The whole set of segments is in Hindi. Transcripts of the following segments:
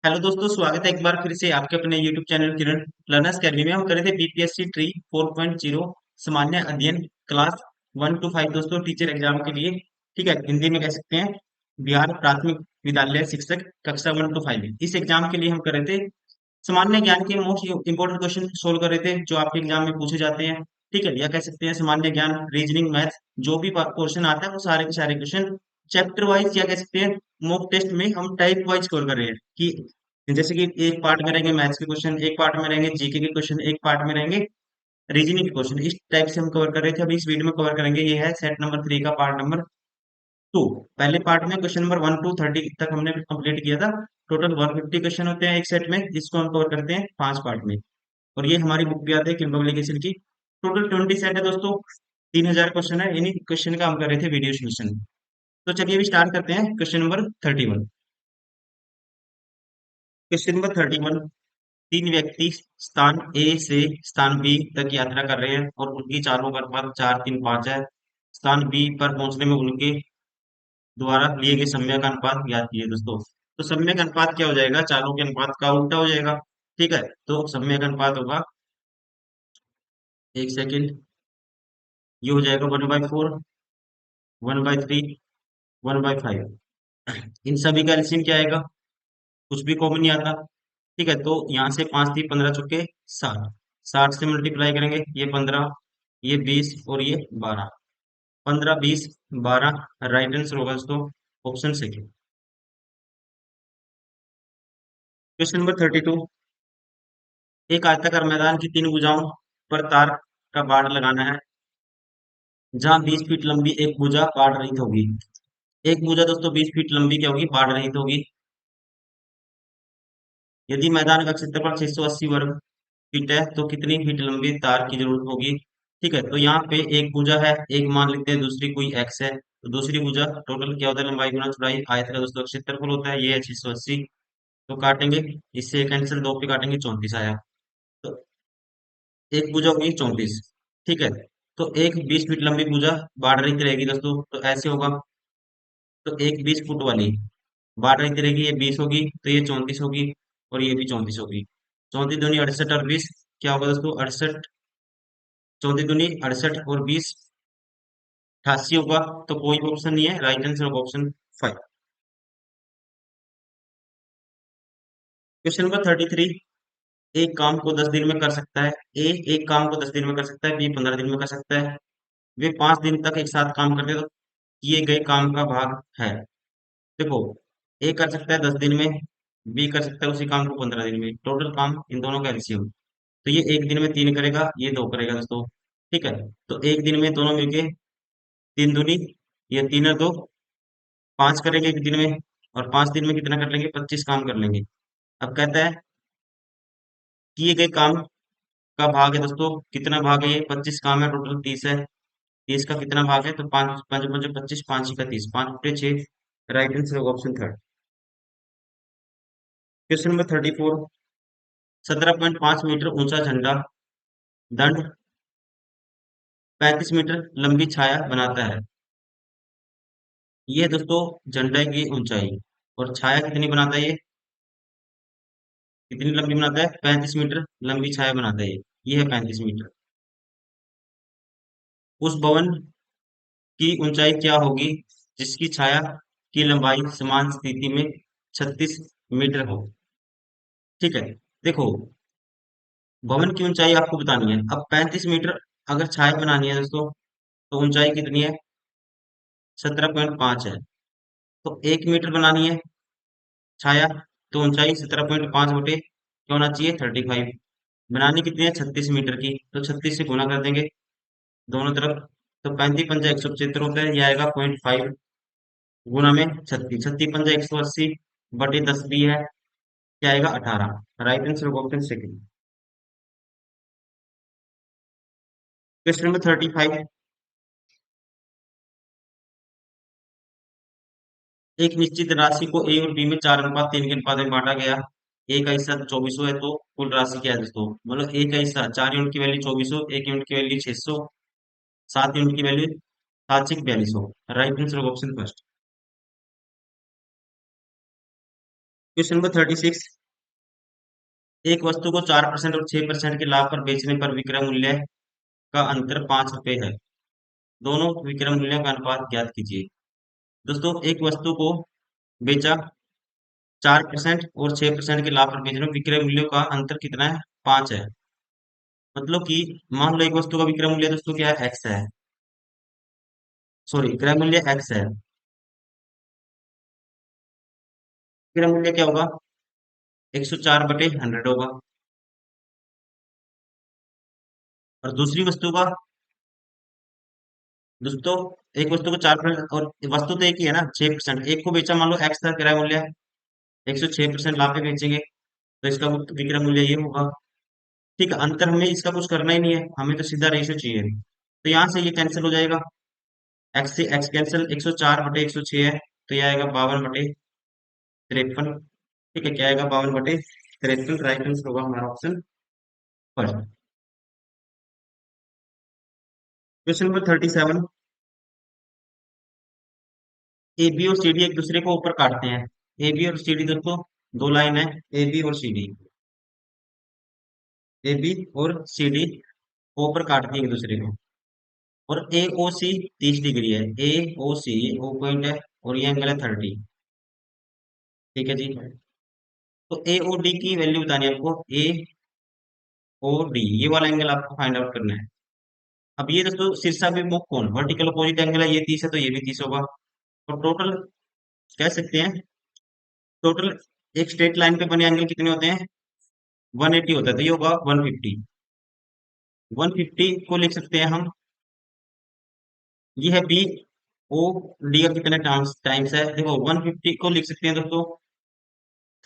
हेलो दोस्तों, स्वागत है एक बार फिर से आपके अपने YouTube चैनल किरण लर्नर्स अकेडमी में। हम कर रहे थे बीपीएससी ट्री 4.0 सामान्य अध्ययन क्लास 1 to 5 दोस्तों, टीचर एग्जाम के लिए। ठीक है, हिंदी में कह सकते हैं बिहार प्राथमिक विद्यालय शिक्षक कक्षा 1 to 5। इस एग्जाम के लिए हम कर रहे थे सामान्य ज्ञान के मोस्ट इंपोर्टेंट क्वेश्चन सोल्व कर रहे थे जो आपके एग्जाम में पूछे जाते हैं। ठीक है, या कह सकते हैं सामान्य ज्ञान, रीजनिंग, मैथ, जो भी पोर्शन आता है वो सारे के सारे क्वेश्चन चैप्टर वाइज या कह सकते हैं मॉक टेस्ट में हम टाइप वाइज स्कोर कर रहे हैं। कि जैसे कि एक पार्ट में रहेंगे मैथ्स के क्वेश्चन, एक पार्ट में रहेंगे जीके के क्वेश्चन, एक पार्ट में रहेंगे रीजनिंग के क्वेश्चन। इस टाइप से हम कवर कर रहे थे। अभी इस वीडियो में कवर करेंगे, ये है सेट नंबर 3 का पार्ट नंबर 2। पहले पार्ट में क्वेश्चन नंबर 1 to 30 तक हमने कंप्लीट किया था। टोटल 150 क्वेश्चन होते हैं एक सेट में, जिसको हम कवर करते हैं 5 पार्ट में। और ये हमारी बुक भी आती है किम पब्लिकेशन की। टोटल 20 सेट है दोस्तों, 3000 क्वेश्चन है। इन्हीं क्वेश्चन का हम कर रहे थे वीडियो सोल्यूशन। तो चलिए अभी स्टार्ट करते हैं क्वेश्चन नंबर 31। Question number 31। तीन व्यक्ति स्थान ए से स्थान बी तक यात्रा कर रहे हैं और उनकी चालों का अनुपात 4, 3, 5 है। स्थान बी पर पहुंचने में उनके द्वारा लिए गए समय का अनुपात ज्ञात कीजिए दोस्तों। तो समय का अनुपात क्या हो जाएगा? चालों के अनुपात का उल्टा हो जाएगा। ठीक है, तो समय का अनुपात होगा, एक सेकेंड, ये हो जाएगा 1/4, 1/3, 1/5। इन सभी का एलसीएम क्या आएगा? कुछ भी कॉमन नहीं आता। ठीक है, तो यहाँ से 5, 3, 15 चुके 60। 60 से मल्टीप्लाई करेंगे, ये 15, ये 20 और ये 12। 15, 20, 12 राइट आंसर होगा दोस्तों, ऑप्शन सेकेंड। Question number 32। एक आयताकार मैदान की 3 भुजाओं पर तार का बाड़ लगाना है, जहां 20 फीट लंबी एक भुजा बाढ़ रहित होगी। एक भुजा दोस्तों 20 फीट लंबी क्या होगी? बाढ़ रहित होगी। यदि मैदान का क्षेत्रफल 680 वर्ग फीट है तो कितनी फीट लंबी तार की जरूरत होगी? ठीक है, तो यहाँ पे एक भुजा है, एक मान लेते हैं, दूसरी कोई एक्स है, तो दूसरी भुजा टोटल क्या होता है? लंबाई गुना चौड़ाई। आयत का दोस्तों क्षेत्रफल होता है, ये है 680। तो काटेंगे, इससे एक आंसर 2 पे काटेंगे, 34 आया। तो एक भुजा होगी 34। ठीक है, तो एक 20 फीट लंबी भुजा बाढ़ रही रहेगी दोस्तों, तो ऐसे होगा। तो एक 20 फुट वाली बाढ़ रही रहेगी, ये 20 होगी, तो ये 34 होगी और ये भी 34 होगी। 34 दूनी 68 और 20 क्या होगा दोस्तों? 68। 34 दूनी 68 और 20 88 होगा। तो कोई ऑप्शन नहीं है, राइट आंसर होगा ऑप्शन 5। Question number 33। एक काम को 10 दिन में कर सकता है। ए एक काम को 10 दिन में कर सकता है, बी 15 दिन में कर सकता है। वे 5 दिन तक एक साथ काम करते हैं, तो किए गए काम का भाग है। देखो, ए कर सकता है 10 दिन में, बी कर सकता है उसी काम को 15 दिन में। टोटल काम इन दोनों का एलसीएम, तो ये एक दिन में 3 करेगा, ये 2 करेगा दोस्तों। ठीक है, तो एक दिन में दोनों मिलके 3 दूनी, ये 3 और 2 5 करेंगे एक दिन में, और 5 दिन में कितना कर लेंगे? 25 काम कर लेंगे। अब कहता है किए गए काम का भाग है दोस्तों, कितना भाग है? ये 25 काम है, टोटल 30 है। 30 का कितना भाग है? तो 5 5 5 25, 5 का 30, 5 बटे 6 राइट आंसर होगा option third. Question number 34। 17.5 metre ऊंचा झंडा दंड 35 मीटर लंबी छाया बनाता है। ये दोस्तों झंडे की ऊंचाई, और छाया कितनी बनाता है? ये कितनी लंबी बनाता है? 35 मीटर लंबी छाया बनाता है ये है 35 मीटर। उस भवन की ऊंचाई क्या होगी जिसकी छाया की लंबाई समान स्थिति में 36 मीटर हो? ठीक है, देखो, भवन की ऊंचाई आपको बतानी है। अब 35 मीटर अगर छाया बनानी है दोस्तों, तो ऊंचाई कितनी है? 17.5 है। तो 1 मीटर बनानी है छाया, तो ऊंचाई 17.5 बटे क्या होना चाहिए? 35। बनानी कितनी है? 36 मीटर की, तो 36 से गुना कर देंगे दोनों तरफ। तो 35 पंजा 175 होता है, ये आएगा 0.5 गुना में 36। 36 पंजा 180 बटे 10 भी है, क्या आएगा? 18। राइट आंसर होगा ऑप्शन सेकंड। Question number 35। एक निश्चित राशि को ए और बी में 4:3 के अनुपात में बांटा गया। ए का हिस्सा 2400 है, तो कुल राशि क्या है दोस्तों? मतलब ए का हिस्सा 4 यूनिट की वैल्यू 2400, 1 यूनिट की वैल्यू 600, 7 यूनिट की वैल्यू 7 से 4200। Right answer option first. Question number 36। एक वस्तु को 4% और 6% के लाभ पर बेचने पर विक्रय मूल्य का अंतर 5 रुपए है। दोनों विक्रय मूल्यों का अनुपात ज्ञात कीजिए। दोस्तों एक वस्तु को बेचा 4% और 6% के लाभ पर बेचने में विक्रय मूल्यों का अंतर कितना है? 5 है। मतलब कि मान लो एक वस्तु का विक्रय मूल्य दोस्तों क्या है? एक्स है। सॉरी, क्रय मूल्य एक्स है। विक्रय मूल्य क्या होगा? 104/100 होगा। और दूसरी वस्तु का, दोस्तों एक वस्तु को 4%, और वस्तु तो एक ही है ना, 6%। एक को बेचा मान लो एक्स था किराया मूल्य, 106% लाभ पे बेचेंगे तो इसका विक्रय मूल्य ये होगा। ठीक है, अंतर हमें इसका कुछ करना ही नहीं है, हमें तो सीधा रेशियो चाहिए। तो यहाँ से ये कैंसिल हो जाएगा, एक्स से एक्स कैंसिल, 104/106 है तो ये आएगा 52/53। ठीक है, क्या आएगा? 52/53। राइट आंसर होगा हमारा option first. Question number 37। A B और सी डी एक दूसरे को ऊपर काटते हैं। ए बी और सी डी दोस्तों दो लाइन है, ए बी और सी डी। ए बी और सी डी ऊपर काटती है एक दूसरे को। और ए ओ सी 30 डिग्री है। ए ओ सी, ओ पॉइंट है और ये एंगल है 30। ठीक है जी। तो ए ओ डी की वैल्यू बतानी है आपको। ए ओ डी ये वाला एंगल आपको फाइंड आउट करना है। अब ये दोस्तों शीर्षाभिमुख कोण वर्टिकल अपोजिट एंगल है, ये 30 है तो ये भी 30 होगा। और टोटल कह सकते हैं, टोटल एक स्ट्रेट लाइन पे बने एंगल कितने होते हैं? 180 होता है तो ये होगा 150। 150 को लिख सकते हैं हम, ये है बी। ओ डी का कितने टाइम्स टाइम्स है? देखो 150 को लिख सकते हैं दोस्तों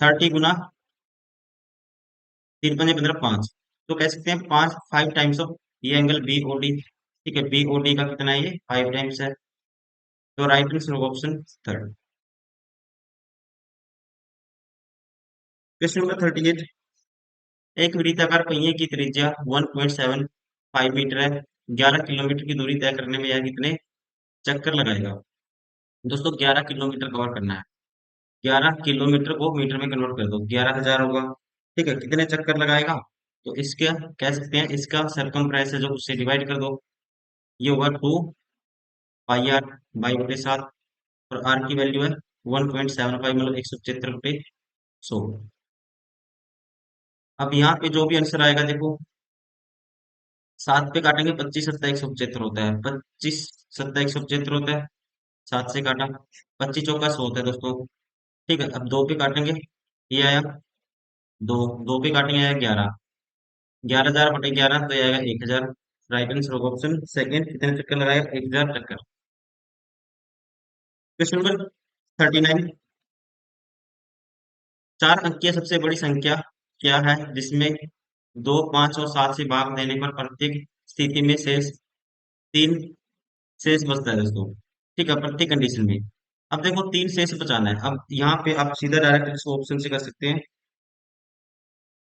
30 गुना 3×5 = 5। तो कह सकते हैं 5 टाइम्स ऑफ ये एंगल बी ओ डी। ठीक है, बी ओ डी का कितना है? ये 5 टाइम्स है। तो राइट आंसर होगा ऑप्शन थर्ड। Question number 38। एक वृत्ताकार पहिए की त्रिज्या 1.75 मीटर है। 11 किलोमीटर की दूरी तय करने में यह कितने चक्कर लगाएगा? दोस्तों 11 किलोमीटर कवर करना है। 11 किलोमीटर को मीटर में कन्वर्ट कर दो, 11,000 होगा। ठीक है, कितने चक्कर लगाएगा? तो इसका कह सकते हैं, इसका सरकमफ्रेंस है जो, उससे डिवाइड कर दो। ये होगा 2 पाई आर बाई/7। और आर की वैल्यू है 1.75, मतलब 175/100। अब यहाँ पे जो भी आंसर आएगा देखो, 7 पे काटेंगे 25 + 7 = 175 होता है। 25 + 7 = 175 होता है। 7 से काटा, 25 × 4 = 100 होता है दोस्तों। ठीक है, अब 2 पे काटेंगे, ये आया 2। 2 पे काटेंगे आया 11। 11,000/11 तो ये आएगा 1,000। राइट आंसर होगा ऑप्शन सेकेंड। कितने चक्कर लगाएगा? 1,000 चक्कर। Question number 39। 4 अंकीय सबसे बड़ी संख्या क्या है जिसमें 2, 5 और 7 से भाग देने पर प्रत्येक स्थिति में शेष 3 शेष बचता है दोस्तों। ठीक है, प्रत्येक कंडीशन में। अब देखो 3 शेष बचाना है। अब यहाँ पे आप सीधा डायरेक्ट इसको ऑप्शन से कर सकते हैं।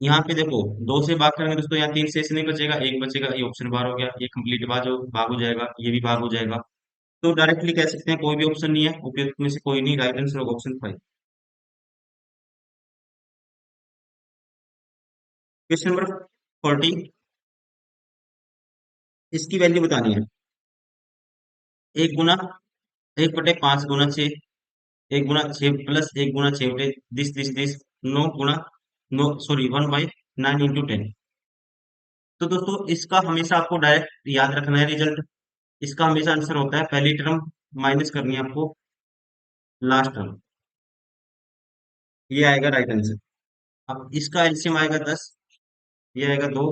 यहाँ पे देखो 2 से भाग करेंगे दोस्तों, यहाँ 3 शेष नहीं बचेगा, एक बचेगा। ये ऑप्शन बार हो गया, ये कंप्लीट भाग हो जाएगा, ये भी भाग हो जाएगा। तो डायरेक्टली कह सकते हैं कोई भी ऑप्शन नहीं है, उपयुक्त में से कोई नहीं। राइट आंसर होगा ऑप्शन 5। Question number 40। इसकी वैल्यू बतानी है। 1 × 1/5 × 6, 1 × 6 + 1 × 6 दिस दिस दिस 9 × 9, सॉरी 1/9 × 10। तो दोस्तों इसका हमेशा आपको डायरेक्ट याद रखना है रिजल्ट। इसका हमेशा आंसर होता है पहली टर्म माइनस करनी है आपको लास्ट टर्म, ये आएगा राइट आंसर। अब इसका एलसीएम आएगा 10, ये आएगा 2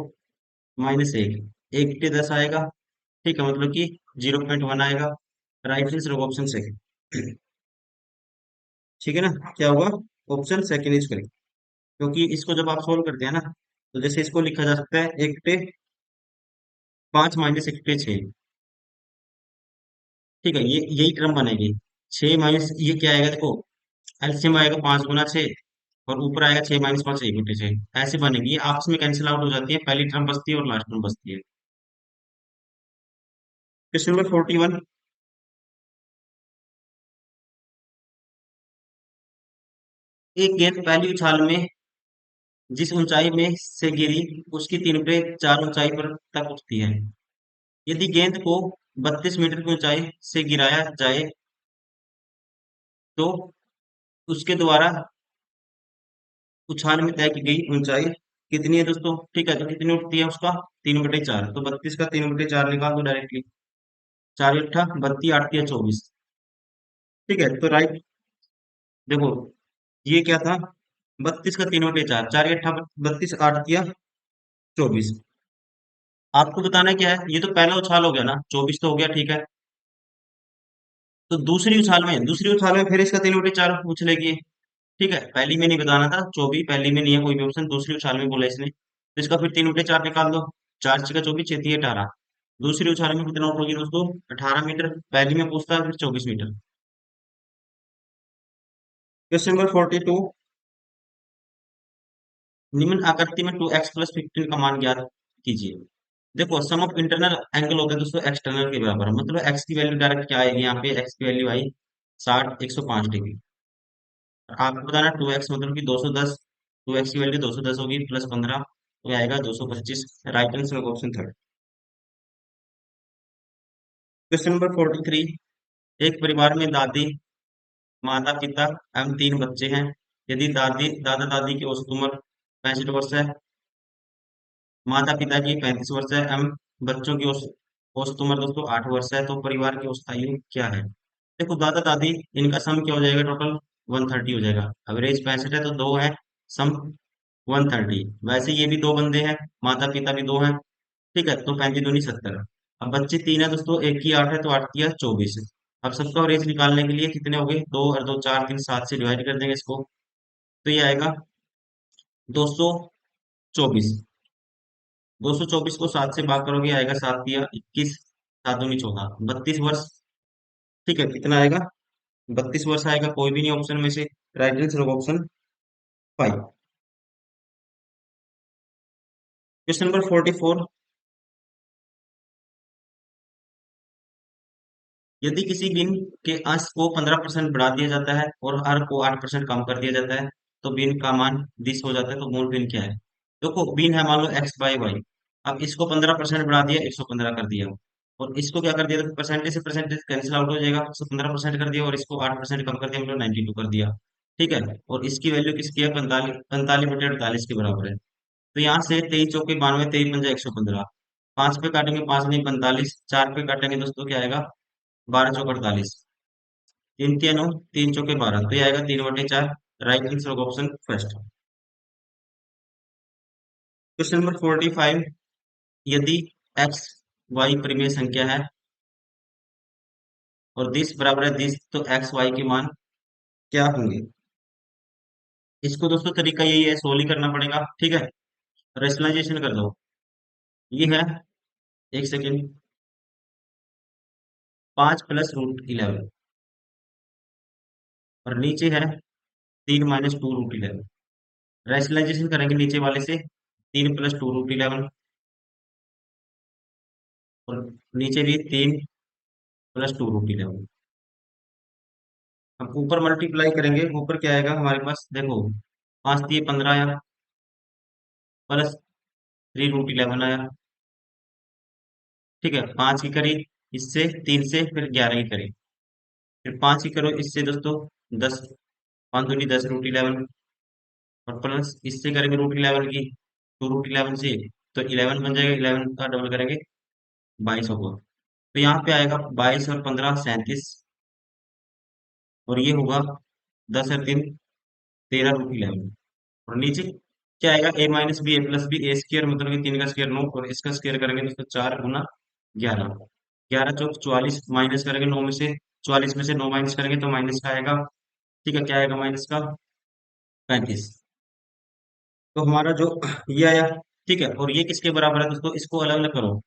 माइनस 1, 1 × 10 आएगा। ठीक है, मतलब कि 0.1 आएगा। राइट आंसर होगा ऑप्शन सेकंड। ठीक है ना, क्या होगा? Option second is correct. क्योंकि इसको जब आप सोल्व करते हैं ना, तो जैसे इसको लिखा जा सकता है 1/5 माइनस 1/6। ठीक है, ये यही क्रम बनेगी। 6 माइनस ये क्या आएगा देखो, एलसीएम आएगा 5 × 6 और ऊपर आएगा 6 - 5 1/6। ऐसे बनेगी, ये आपस में कैंसिल आउट हो जाती है, पहली टर्म बचती है और लास्ट टर्म बचती है। Question number 41। एक गेंद पहली उछाल में जिस ऊंचाई में से गिरी उसकी 3 बटे 4 ऊंचाई पर तक उठती है। यदि गेंद को 32 मीटर की ऊंचाई से गिराया जाए तो उसके द्वारा उछाल में तय की गई ऊंचाई कितनी है दोस्तों? ठीक है, तो कितनी उठती है उसका? 3 बटे 4, तो 32 का 3 बटे 4 निकाल दो डायरेक्टली। 4 8 32 8 3 24। ठीक है, तो राइट, देखो ये क्या था? 32 का 3 बटे 4, 4 8 32 8 3 24। आपको बताना क्या है? ये तो पहला उछाल हो गया ना, 24 तो हो गया, ठीक है। तो दूसरी उछाल में फिर इसका 3 बटे 4 पूछ लेगी। ठीक है, पहली में नहीं बताना था, 24 पहली में नहीं है कोई भी ऑप्शन, दूसरी उछाल में बोला इसने, तो इसका फिर 3 बटे 4 निकाल दो। 4 6 का 24, 6 3 18। दूसरी उछाल में कितना उठ होगी दोस्तों? 18 मीटर। पहली में पूछता है फिर 24 मीटर। Question number 42। निम्न आकृति में 2x + 15 का मान ज्ञात कीजिए। देखो सम ऑफ इंटरनल एंगल होता है दोस्तों एक्सटर्नल के बराबर, मतलब एक्स की वैल्यू डायरेक्ट क्या आएगी यहाँ पे? एक्स की वैल्यू आई 60 105 डिग्री। आपको बताना 2x मतलब कि 210। 2x की वैल्यू 210 होगी, +15 तो आएगा 225। Right answer option third. Question number 43। एक परिवार में दादी, माता पिता एवं 3 बच्चे हैं। यदि दादा दादी की औसत उम्र 65 वर्ष है, माता पिता की 35 वर्ष है एवं बच्चों की औसत औसत उम्र दोस्तों 8 वर्ष है, तो परिवार की औसत आयु क्या है? देखो दादा दादी, इनका सम क्या हो जाएगा? टोटल 130 हो जाएगा। एवरेज 65 है तो दो है, सम 130। वैसे ये भी दो बंदे हैं, माता पिता भी दो हैं। ठीक है, तो 35 दूनी 70। अब बच्चे 3 है दोस्तों, एक की 8 है तो 8 की 24। अब सबका एवरेज निकालने के लिए कितने हो गए? 2 और 2 4 3 7 से डिवाइड कर देंगे इसको, तो ये आएगा 224। 224 को 7 से भाग करोगे आएगा 7 या 21, 7 दूनी 14, 32 वर्ष। ठीक है, कितना आएगा? 32 वर्ष आएगा, कोई भी नहीं ऑप्शन में से। राइट आंसर होगा ऑप्शन 5। Question number 44। यदि किसी बिन के अंश को 15% बढ़ा दिया जाता है और हर को 8% कम कर दिया जाता है तो बिन का मान 20 हो जाता है, तो मूल बिन क्या है? देखो बिन है मान लो x/y। अब इसको 15% बढ़ा दिया, 115 कर दिया। और इसको क्या कर दिया? तो परसेंटेज से परसेंटेज कैंसिल आउट हो जाएगा, इसको 15% कर दिया और इसको 8% कम कर दिया, मतलब 92 कर दिया। ठीक है, और इसकी वैल्यू किसकी है? 45 45 बटे 48 के बराबर है। तो यहाँ से 23 चौके 92, 23 पंजा 115। 5 पे काटेंगे 5 नहीं 45, 4 पे काटेंगे दोस्तों क्या आएगा? 12 चौक 48। 3 3 9, 3 चौके 12, तो ये आएगा 3 बटे 4। Right answer option first. Question number 45। यदि एक्स वाई परिमेय संख्या है और दिस बराबर है दिस, तो एक्स वाई के मान क्या होंगे? इसको दोस्तों तरीका यही है, सोल्व ही करना पड़ेगा। ठीक है, रेशनलाइजेशन कर दो। ये है, एक सेकेंड, 5 + √11 और नीचे है 3 - 2 √11। रैशनलाइजेशन करेंगे नीचे वाले से, 3 + 2 √11 और नीचे भी 3 + 2 √11। अब ऊपर मल्टीप्लाई करेंगे, ऊपर क्या आएगा हमारे पास? देखो 5 × 3 = 15 आया, +3 √11 आया। ठीक है, 5 की करी इससे, 3 से, फिर 11 की करी, फिर 5 की करो इससे दोस्तों 10, 5 × 2 = 10 √11 और प्लस इससे करेंगे √11 की, 2 √11 से, तो 11 बन जाएगा, 11 का डबल करेंगे 22 होगा। तो यहाँ पे आएगा 22 और 15 37, और ये होगा 10 और 3 13 √11। और नीचे क्या आएगा? a - b a + b, a² मतलब कि 3 का स्क्वायर 9, और इसका स्क्वायर करेंगे तो 4 × 11। 11 × 4 = 44, माइनस करेंगे 9 में से, 44 में से 9 माइनस करेंगे तो माइनस का आएगा। ठीक है, क्या आएगा माइनस का? 35। तो हमारा जो ये आया। ठीक है, और ये किसके बराबर है दोस्तों? इसको अलग अलग करो,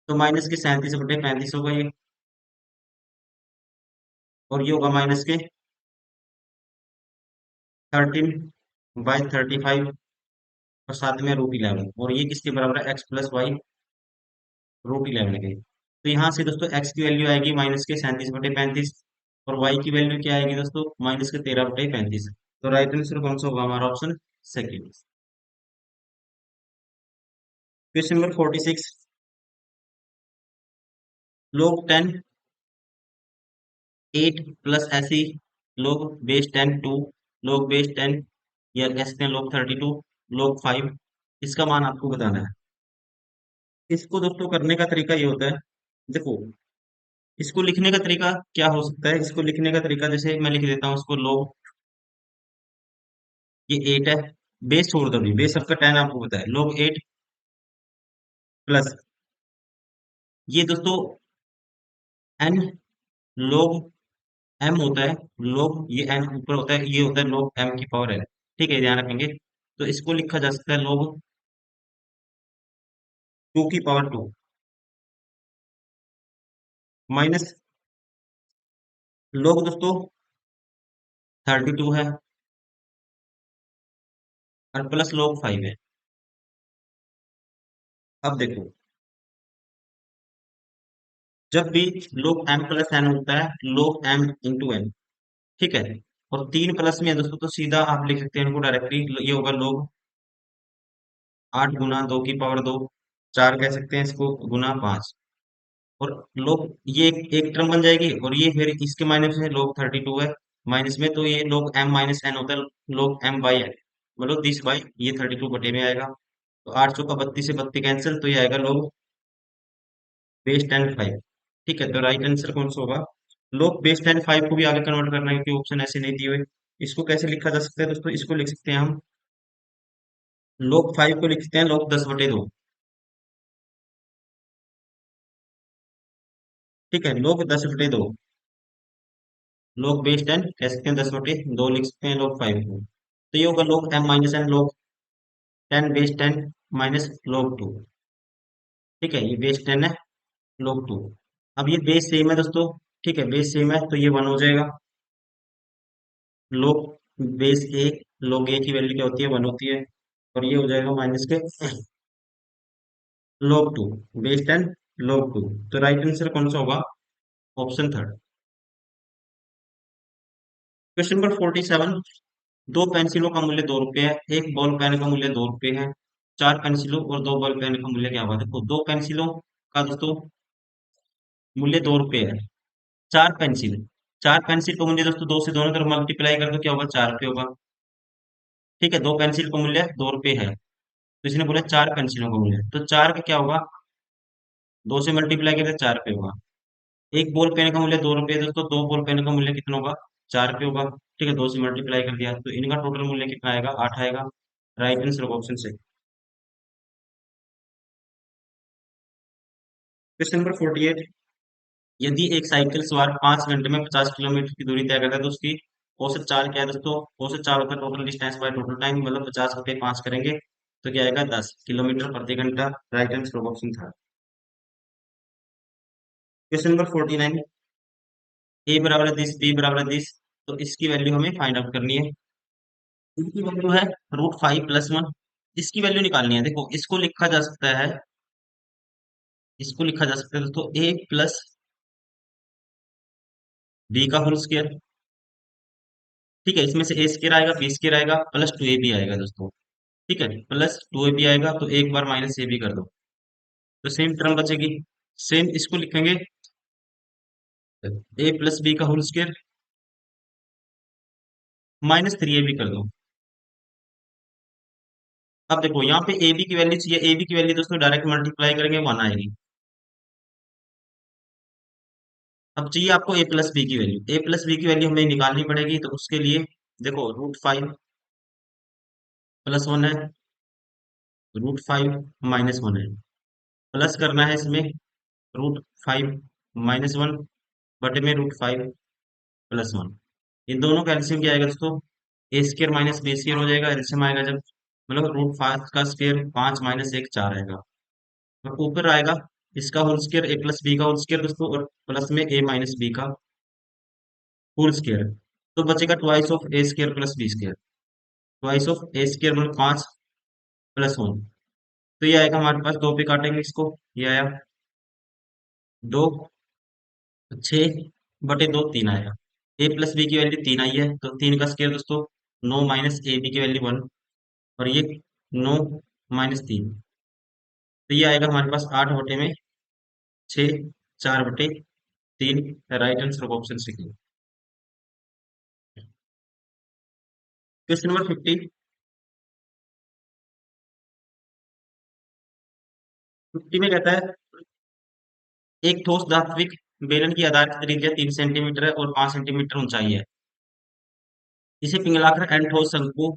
तो माइनस के 37 बटे 35 होगा ये, और ये होगा -के 13/35 और साथ में √11, और ये किसके बराबर है? x + y √11 के। तो यहाँ से दोस्तों x की वैल्यू आएगी -के 37/35 और y की वैल्यू क्या आएगी दोस्तों? -के 13/35। तो राइट आंसर कौन सा होगा हमारा? Option second. Question number 46। लोग 10 8 प्लस ऐसी, लोग बेस 10 2, लोग बेस 10, या कह सकते हैं लोग 32, लोग 5। इसका मान आपको बताना है। इसको दोस्तों करने का तरीका ये होता है, देखो, इसको लिखने का तरीका क्या हो सकता है? इसको लिखने का तरीका जैसे मैं लिख देता हूँ इसको, लोग ये 8 है, बेस छोड़ दो, अभी बेस सबका 10 आपको पता है, लोग 8 प्लस ये दोस्तों n लोग m होता है, लोग ये n ऊपर होता है, ये होता है लोग m की पावर n। ठीक है, ध्यान रखेंगे। तो इसको लिखा जा सकता है लोग 2 की पावर 2 माइनस लोग दोस्तों 32 है, और प्लस लोग 5 है। अब देखो, जब भी लोग m प्लस n होता है, लोग m इंटू n। ठीक है, और 3 प्लस में है दोस्तों, तो सीधा आप लिख सकते हैं इनको डायरेक्टली, ये होगा लोग 8 गुना 2 की पावर 2, 4 कह सकते हैं इसको, गुना 5। और लोग ये एक टर्म बन जाएगी, और ये फिर इसके माइनस में लोग 32 है माइनस में, तो ये लोग m माइनस n होता है, लोग m बाई n, मतलब 30 बाई ये 32 बटे में आएगा। तो 8 चौका 32 से 32 कैंसिल, तो ये आएगा लोग बेस 10 5। ठीक है, तो राइट आंसर कौन सा होगा? लोग बेस 10 5 को भी आगे कन्वर्ट करना है, क्योंकि ऑप्शन ऐसे नहीं दिए हुए। इसको कैसे लिखा जा सकता है दोस्तों? इसको लिख सकते हैं हम, लोग 5 को लिखते हैं लोग 10 बटे 2। ठीक है, लोग 10 बटे 2, लोग बेस 10 कह सकते हैं 10 बटे 2 लिख सकते हैं लोग 5 को। तो ये होगा लोग m माइनस n, लोग 10 बेस 10 माइनस लोग 2। ठीक है, ये बेस 10 है, लोग 2। अब ये बेस सेम है दोस्तों, ठीक है, बेस सेम है, तो ये 1 हो जाएगा। लोग बेस ए, लोग ए की वैल्यू क्या होती है? 1 होती है, और ये हो जाएगा माइनस के लोग 2, बेस 10 लोग 2। तो राइट आंसर कौन सा होगा? Option third. Question number 47। दो पेंसिलों का मूल्य 2 रुपये है, एक बॉल पेन का मूल्य 2 रुपये है, चार पेंसिलों और दो बॉल पेन का मूल्य क्या हुआ? देखो, दो पेंसिलों का दोस्तों मूल्य 2 रुपये है, चार पेंसिल, चार पेंसिल का मूल्य दोस्तों 2 से दोनों तरफ मल्टीप्लाई कर दो, क्या होगा? 4 रुपये होगा। ठीक है, दो पेंसिल का मूल्य 2 रुपये है, तो इसने बोला चार पेंसिलों का मूल्य, तो चार का क्या होगा? 2 से मल्टीप्लाई करके 4 रुपये होगा। एक बॉल पेन का मूल्य 2 रुपये है दोस्तों, दो बॉल पेन का मूल्य कितना होगा? 4 रुपये होगा। ठीक है, 2 से मल्टीप्लाई कर दिया, तो इनका टोटल मूल्य कितना आएगा? 8 आएगा। राइट आंसर ऑप्शन से। Question number 48। यदि एक साइकिल सवार 5 घंटे में 50 किलोमीटर की दूरी तय करता है, तो उसकी औसत चाल क्या है दोस्तों? औसत चाल होता है total distance by total time, मतलब 50 बटे 5 करेंगे, तो क्या आएगा? 10 किलोमीटर प्रति घंटा। राइट आंसर ऑप्शन था। Question number 49। ए बराबर है 10, बी बराबर है 10, तो इसकी वैल्यू हमें फाइंड आउट करनी है। इसकी वैल्यू है √5 + 1। इसकी वैल्यू निकालनी है। देखो, इसको लिखा जा सकता है दोस्तों ए प्लस बी का होल स्क्वायर। ठीक है, इसमें से ए स्क्वायर आएगा, बी स्क्वायर आएगा, प्लस 2 ए बी आएगा दोस्तों। ठीक है, प्लस 2 ए बी आएगा, तो एक बार माइनस ए बी कर दो, तो सेम टर्म बचेगी। सेम इसको लिखेंगे ए प्लस बी का होल स्क्वायर -3 ए बी कर दो। अब देखो, यहाँ पे ए बी की वैल्यू चाहिए, ए बी की वैल्यू दोस्तों डायरेक्ट मल्टीप्लाई करेंगे 1 आएगी। अब चाहिए आपको ए प्लस बी की वैल्यू, ए प्लस बी की वैल्यू हमें निकालनी पड़ेगी, तो उसके लिए देखो √5 + 1 है, √5 - 1 है, प्लस करना है इसमें √5 - 1 बटे में √5 + 1। इन दोनों का एलसीएम क्या आएगा दोस्तों? ए स्क्र माइनस बी स्क्र हो जाएगा, एलसीएम आएगा जब, मतलब √5 का स्क्र 5 - 1 4 आएगा, और ऊपर आएगा इसका whole square A plus B का होल स्क्र दोस्तों, और प्लस में ए माइनस बी का होल स्क्र। तो बचेगा twice of A square plus B square, twice of A square मतलब 5 + 1। तो ये आएगा हमारे पास, दो पे काटेंगे इसको, ये आया 2, 6 बटे 2 3 आएगा। ए प्लस बी की वैल्यू 3 आई है, तो 3 का स्क्वायर दोस्तों 9 माइनस ए बी की वैल्यू 1, और ये 9 -3, तो ये आएगा हमारे पास 8/6, 4/3। Right answer of option C. Question number 50। 50 में कहता है एक ठोस धात्विक बेलन की आधार त्रिज्या 3 सेंटीमीटर है और 5 सेंटीमीटर ऊंचाई है। इसे पिघलाकर एन ठोस शंकु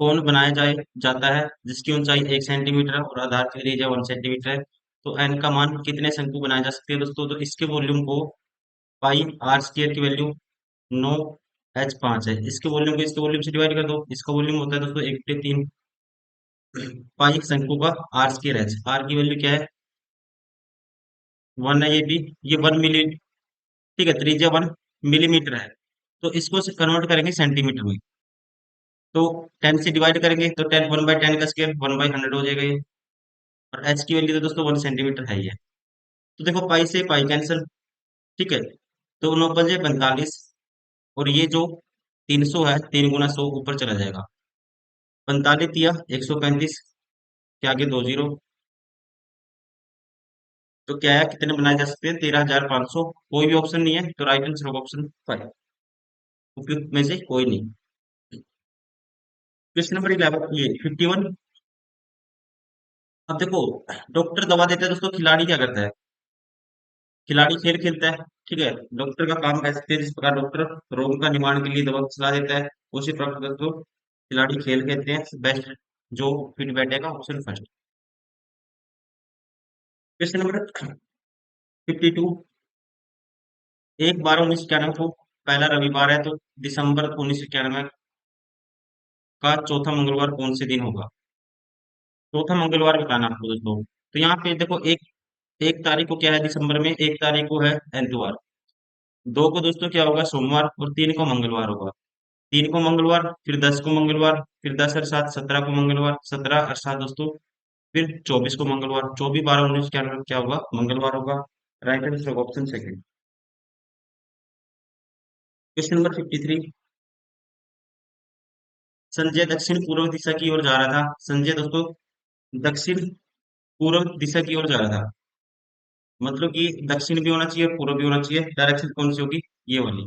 कोण बनाया जाता है जिसकी ऊंचाई 1 सेंटीमीटर है और आधार की त्रिज्या 1 सेंटीमीटर है। तो एन का मान कितने शंकु बनाए जा सकते हैं दोस्तों? तो इसके वॉल्यूम को पाई आर स्क्वायर की वैल्यू 9 h 5 है। इसके वॉल्यूम को इसके वॉल्यूम से डिवाइड कर दो। इसका वॉल्यूम होता है दोस्तों 1/3 पाई शंकु का आर स्क्वायर एच। आर की वैल्यू क्या है? 1 है ये भी। ये 1 मिली, ठीक है, त्रिज्या 1 मिलीमीटर है। तो इसको से कन्वर्ट करेंगे सेंटीमीटर में। तो 10 से डिवाइड करेंगे तो 10 1/10 का स्क्वायर 1/100 हो जाएगा ये। और एच की वैल्यू तो दोस्तों 1 सेंटीमीटर है ही है। तो देखो पाई से पाई कैंसिल, ठीक है। तो 9×5 = 45, और ये जो 300 है 3 × 100 ऊपर चला जाएगा। 45 × 135 के आगे 2 जीरो। तो क्या है, कितने बनाए जा सकते हैं? 13,500। कोई भी ऑप्शन नहीं है, तो राइट आंसर होगा ऑप्शन 5, उपयुक्त में से कोई नहीं। क्वेश्चन नंबर 11, ये 51। अब देखो, डॉक्टर दवा देता है दोस्तों, खिलाड़ी क्या करता है? खिलाड़ी खेल खेलता है, ठीक है। डॉक्टर का काम कह सकते हैं, जिस प्रकार डॉक्टर रोग का निवारण के लिए दवा की सलाह देता है, उसी प्रकार दोस्तों खिलाड़ी खेल खेलते हैं। बेस्ट जो फिट बैठेगा ऑप्शन फर्स्ट। Question number 52। 1/12/1991 को पहला रविवार है, तो दिसंबर 1991 का चौथा मंगलवार कौन से दिन होगा? चौथा मंगलवार बताना आपको दोस्तों। तो यहाँ पे देखो, एक एक तारीख को क्या है दिसंबर में? 1 तारीख को है एतवार। 2 को दोस्तों क्या होगा? सोमवार। और 3 को मंगलवार होगा। 3 को मंगलवार, फिर 10 को मंगलवार, फिर 10 और 7 17 को मंगलवार, 17 और 7 दोस्तों फिर 24 को मंगलवार। 24 12 19 क्या होगा? मंगलवार होगा। Right answer option second. Question number 53। Sanjay दक्षिण पूर्व दिशा की ओर जा रहा था। संजय दोस्तों दक्षिण पूर्व दिशा की ओर जा रहा था, मतलब कि दक्षिण भी होना चाहिए और पूर्व भी होना चाहिए। डायरेक्शन कौन सी होगी? ये वाली।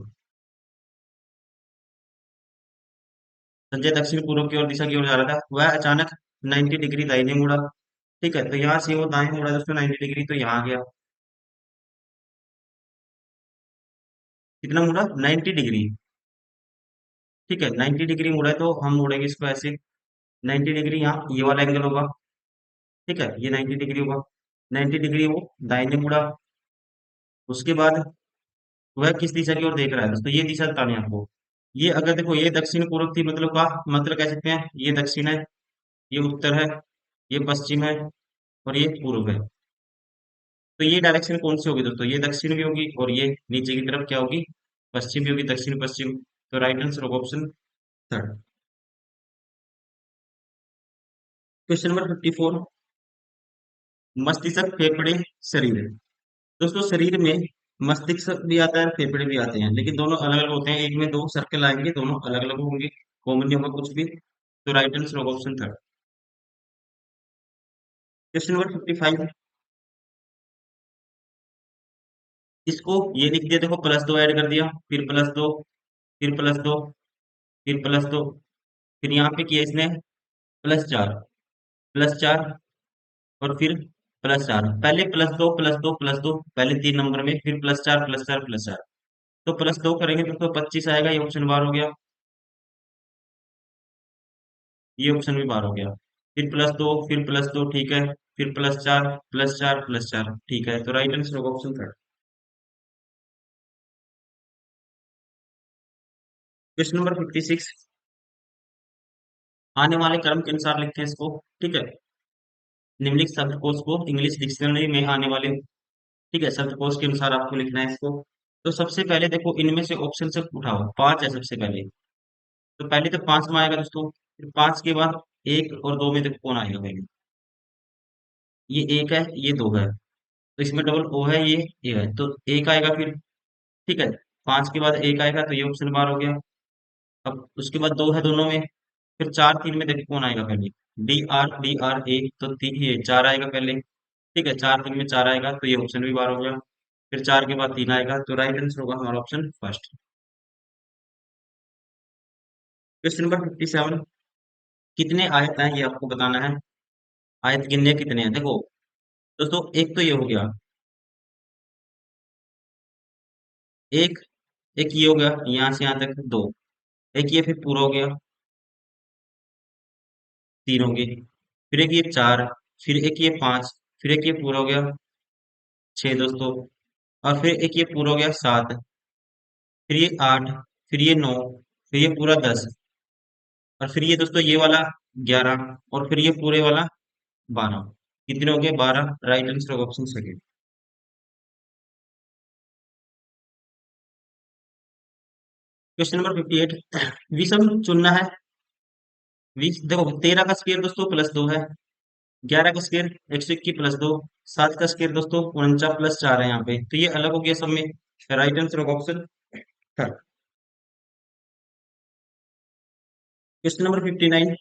संजय दक्षिण पूर्व की ओर दिशा की ओर जा रहा था, वह अचानक 90 डिग्री दाहिने मुड़ा। ठीक है, तो यहाँ से वो दाएं मुड़ा दोस्तों 90 डिग्री, तो यहाँ आ गया। कितना मुड़ा? 90 डिग्री। ठीक है, 90 डिग्री मुड़ा है, तो हम मुड़ेंगे इसको ऐसे। 90 डिग्री यहाँ ये वाला एंगल होगा, ठीक है, ये 90 डिग्री होगा। 90 डिग्री वो दाहिने मुड़ा। उसके बाद वह किस दिशा की ओर देख रहा है दोस्तों? ये दिशा बतानी है आपको। ये अगर देखो, ये दक्षिण पूर्व थी, मतलब का मतलब कह सकते हैं ये दक्षिण है, ये उत्तर है, ये पश्चिम है, और ये पूर्व है। तो ये डायरेक्शन कौन सी होगी दोस्तों? ये दक्षिण भी होगी, और ये नीचे की तरफ क्या होगी? पश्चिम भी होगी, दक्षिण पश्चिम। तो राइट आंसर होगा ऑप्शन थर्ड। Question number 54। मस्तिष्क, फेफड़े, शरीर। दोस्तों शरीर में मस्तिष्क भी आता है, फेफड़े भी आते हैं, लेकिन दोनों अलग अलग होते हैं। एक में दो सर्कल आएंगे, दोनों अलग अलग होंगे, कॉमन नहीं होगा कुछ भी। तो राइट आंसर होगा ऑप्शन थर्ड। Question number 55। इसको ये लिख दिया, देखो +2 ऐड कर दिया, फिर +2, फिर +2, फिर +2, फिर यहाँ पे किया इसने +4, +4, और फिर +4। पहले +2 +2 +2, पहले 3 नंबर में, फिर +4 +4 +4। तो +2 करेंगे तो 25 आएगा, ये ऑप्शन बार हो गया। ये ऑप्शन भी बार हो गया। फिर +2, फिर +2, ठीक है, फिर +4 +4 +4, ठीक है। तो राइट आंसर होगा ऑप्शन थर्ड। Question number 56। आने वाले क्रम के अनुसार लिखते हैं इसको, ठीक है। निम्नलिखित शब्दकोश को इंग्लिश डिक्शनरी में आने वाले, ठीक है, शब्दकोश के अनुसार आपको लिखना है इसको। तो सबसे पहले देखो, इनमें से ऑप्शन से उठाओ। 5 है सबसे पहले, तो पहले तो 5 में आएगा दोस्तों। फिर 5 के बाद 1 और 2 में देखो कौन आएगा पहले। ये 1 है, ये 2 है, तो इसमें डबल ओ है, ये है, तो 1 आएगा फिर। ठीक है, 5 के बाद 1 आएगा, तो ये ऑप्शन बार हो गया। अब उसके बाद दो है दोनों में, फिर चार तीन में देखो कौन आएगा पहले। डी आर ए, तो ये चार आएगा पहले। ठीक है, चार तीन में चार आएगा तो ये ऑप्शन भी बार हो गया। फिर चार के बाद तीन आएगा, तो राइट आंसर होगा हमारा ऑप्शन फर्स्ट। क्वेश्चन नंबर 57, कितने आयत हैं ये आपको बताना है। आयत गिनने कितने हैं देखो दोस्तों। एक तो ये हो गया, एक एक ये हो गया यहाँ से यहाँ तक दो, एक ये फिर पूरा हो गया तीन हो गए, फिर एक ये चार, फिर एक ये पांच, फिर एक ये पूरा हो गया छह दोस्तों, और फिर एक ये पूरा हो गया सात, फिर ये आठ, फिर ये नौ, फिर ये पूरा 10, और फिर ये दोस्तों ये वाला 11, और फिर ये पूरे वाला 12। कितने हो गए? 12। Right answer of option second. Question number 58, विषम चुनना है। देखो 13 का स्क्वायर दोस्तों प्लस दो है, 11 का स्क्वायर 121 प्लस दो, 7 का स्क्वायर दोस्तों 49 प्लस चार है यहाँ पे, तो ये अलग हो गया सब में। Right answer of option third. Question number 59,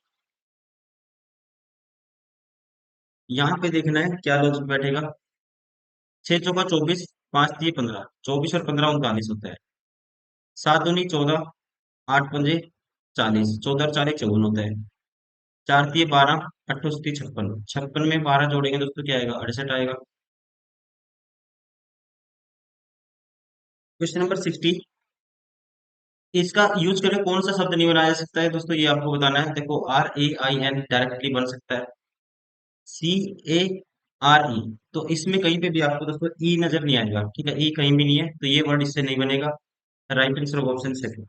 यहाँ पे देखना है क्या लॉजिक बैठेगा। छह चौका 24, पांच दिए 15, 24 और 15 39 होता है। सात दूनी 14, आठ पंजे 40, 14 और 40 54 होता है। चार दिए 12, अट्ठोस्ती 56, 56 में 12 जोड़ेंगे दोस्तों क्या आएगा? 68 आएगा। क्वेश्चन नंबर 60, इसका यूज करके कौन सा शब्द नहीं बनाया जा सकता है दोस्तों, ये आपको बताना है। देखो RAIN डायरेक्टली बन सकता है, CARE, तो इसमें कहीं पे भी आपको दोस्तों ई नजर नहीं आएगा। ठीक है, ई कहीं भी नहीं है, तो ये वर्ड इससे नहीं बनेगा। Right answer of option second.